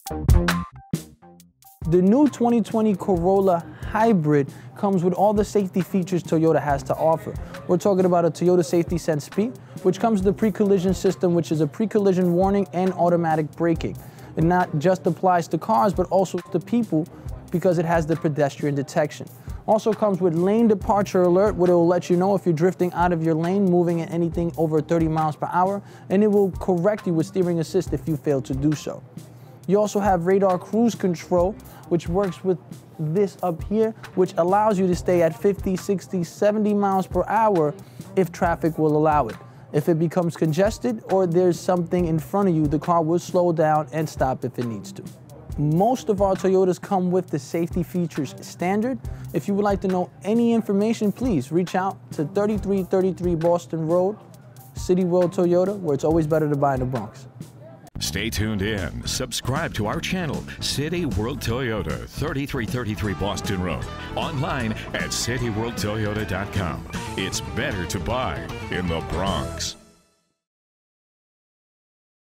The new 2020 Corolla Hybrid comes with all the safety features Toyota has to offer. We're talking about a Toyota Safety Sense P, which comes with the pre-collision system, which is a pre-collision warning and automatic braking. It not just applies to cars, but also to people because it has the pedestrian detection. Also comes with lane departure alert, where it will let you know if you're drifting out of your lane, moving at anything over 30 miles per hour, and it will correct you with steering assist if you fail to do so. You also have radar cruise control, which works with this up here, which allows you to stay at 50, 60, 70 miles per hour if traffic will allow it. If it becomes congested or there's something in front of you, the car will slow down and stop if it needs to. Most of our Toyotas come with the safety features standard. If you would like to know any information, please reach out to 3333 Boston Road, City World Toyota, where it's always better to buy in the Bronx. Stay tuned in. Subscribe to our channel, City World Toyota, 3333 Boston Road. Online at cityworldtoyota.com. It's better to buy in the Bronx.